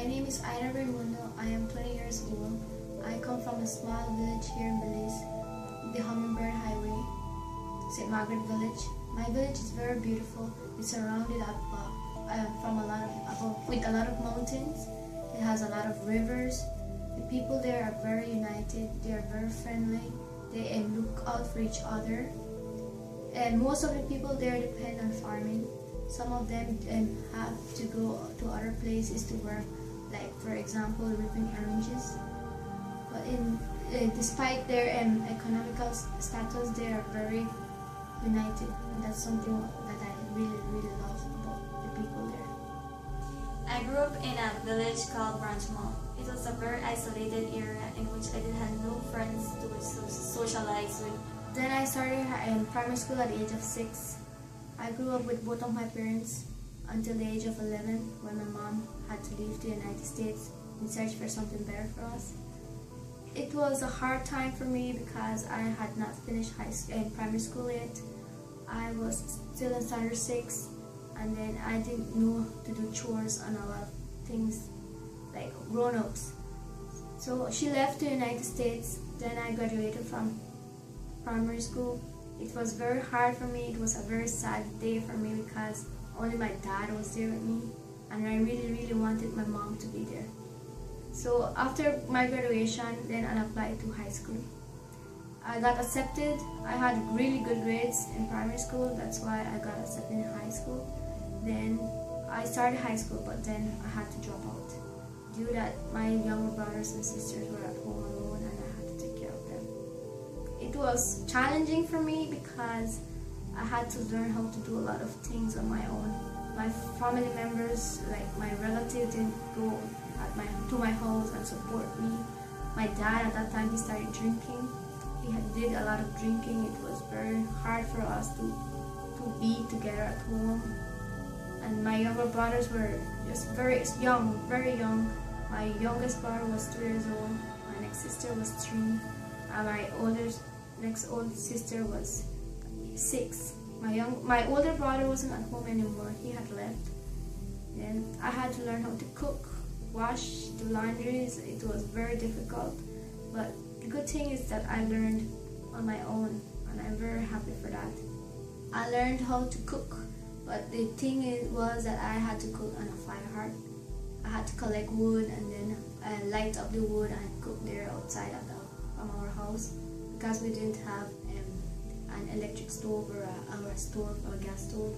name is Ida and I am 20 years old. I come from a small village here in Belize, the Hummingbird Highway, St. Margaret Village. My village is very beautiful. It's surrounded with a lot of mountains. It has a lot of rivers. The people there are very united. They are very friendly. They look out for each other. And most of the people there depend on farming. Some of them have to go to other places to work, like for example ripping oranges. But despite their economical status, they are very united, and that's something that I really love about the people there. I grew up in a village called Branchmont. It was a very isolated area in which I didn't have no friends to socialize with. Then I started in primary school at the age of 6. I grew up with both of my parents until the age of 11, when my mom had to leave the United States in search for something better for us. It was a hard time for me because I had not finished primary school yet. I was still in standard 6, and then I didn't know to do chores and a lot of things like grown-ups. So she left the United States. Then I graduated from primary school. It was very hard for me. It was a very sad day for me because only my dad was there with me, and I really wanted my mom to be there. So after my graduation, then I applied to high school. I got accepted. I had really good grades in primary school. That's why I got accepted in high school. Then I started high school, but then I had to drop out due to that my younger brothers and sisters were at home alone, and I had to take care of them. It was challenging for me because I had to learn how to do a lot of things on my own. My family members, like my relatives, didn't go to my house and support me. My dad at that time, he started drinking. He did a lot of drinking. It was very hard for us to be together at home. And my younger brothers were just very young. My youngest brother was 2 years old. My next sister was 3. And my next oldest sister was 6. My older brother wasn't at home anymore. He had left. Then I had to learn how to cook, wash, do laundries. It was very difficult, but the good thing is that I learned on my own, and I'm very happy for that. I learned how to cook, but the thing was that I had to cook on a fire heart. I had to collect wood and then light up the wood and cook there outside from our house, because we didn't have an electric stove or a stove or a gas stove.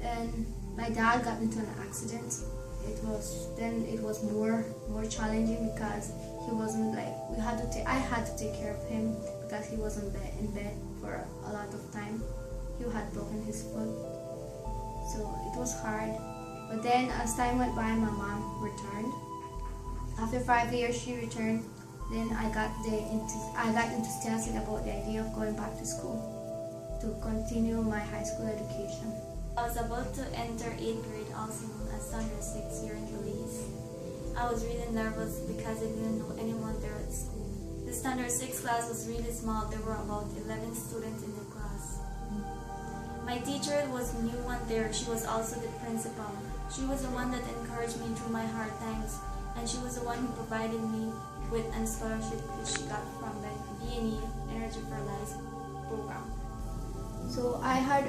And my dad got into an accident. It was more challenging because he wasn't like I had to take care of him because he was in bed for a lot of time. He had broken his foot, so it was hard. But then as time went by, my mom returned. After 5 years, she returned. Then I got enthusiastic about the idea of going back to school to continue my high school education. I was about to enter 8th grade, also known as Standard 6 here in Belize. I was really nervous because I didn't know anyone there at school. The Standard 6 class was really small. There were about 11 students in the class. My teacher was the new one there. She was also the principal. She was the one that encouraged me through my hard times, and she was the one who provided me with a scholarship which she got from the B&E Energy4Life program. So I heard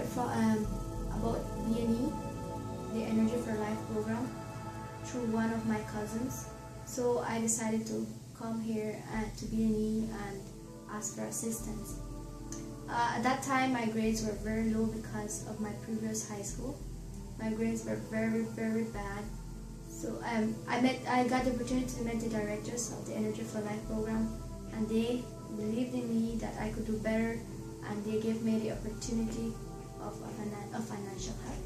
about B&E, the Energy4Life program, through one of my cousins. So I decided to come here to B&E and ask for assistance. At that time, my grades were very low because of my previous high school. My grades were very bad. So I got the opportunity to meet the directors of the Energy4Life program, and they believed in me that I could do better, and they gave me the opportunity of financial help.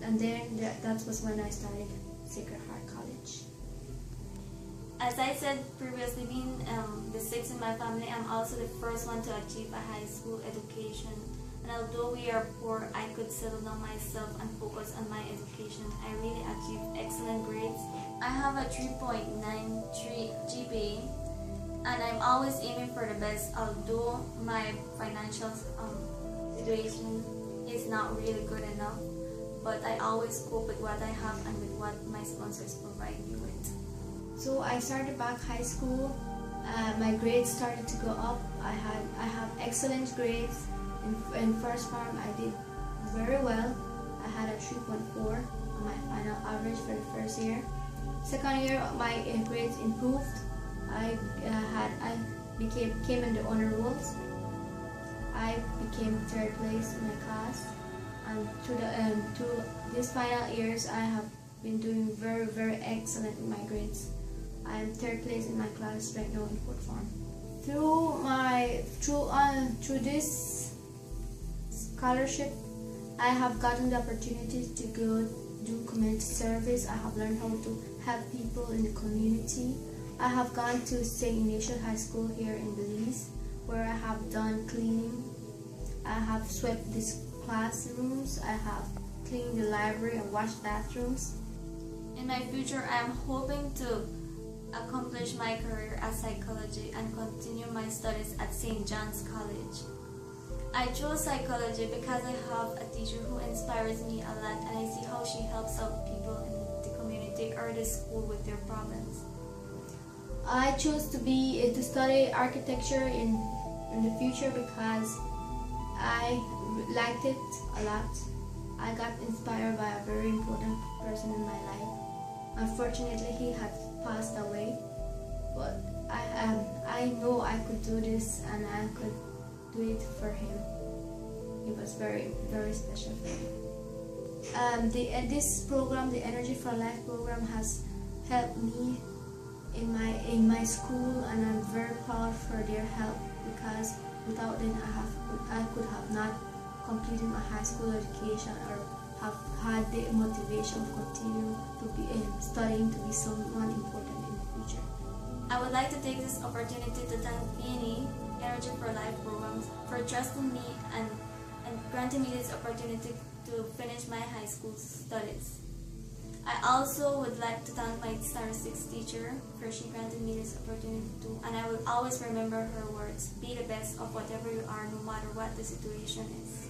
And then that was when I started Sacred Heart College. As I said previously, being the 6th in my family, I'm also the first one to achieve a high school education. And although we are poor, I could settle down myself and focus on my education. I really achieved excellent grades. I have a 3.93 GPA, and I'm always aiming for the best, although my financial situation is not really good enough. But I always cope with what I have and with what my sponsors provide me with. So I started back high school. My grades started to go up. I have excellent grades. In first farm, I did very well. I had a 3.4 on my final average for the first year. Second year, my grades improved. I came in the honor rolls. I became third place in my class, and through these final years, I have been doing very, very excellent in my grades. I am third place in my class right now in fourth form. Through this scholarship, I have gotten the opportunity to go do community service. I have learned how to help people in the community. I have gone to St. Ignatius High School here in Belize, where I have done cleaning. I have swept these classrooms. I have cleaned the library and washed bathrooms. In my future, I am hoping to accomplish my career as psychology and continue my studies at St. John's College. I chose psychology because I have a teacher who inspires me a lot, and I see how she helps out people in the community or the school with their problems. I chose to study architecture in the future because I liked it a lot. I got inspired by a very important person in my life. Unfortunately, he had passed away, but I know I could do this, and I could do it for him. It was very, very special for me. This program, the Energy4Life program, has helped me in my school, and I'm very proud for their help, because without them I could have not completed my high school education or have had the motivation to continue to be studying to be someone important in the future. I would like to take this opportunity to thank PNE Energy4Life programs for trusting me and granting me this opportunity to finish my high school studies. I also would like to thank my Standard 6 teacher for she granted me this opportunity too, and I will always remember her words: be the best of whatever you are, no matter what the situation is.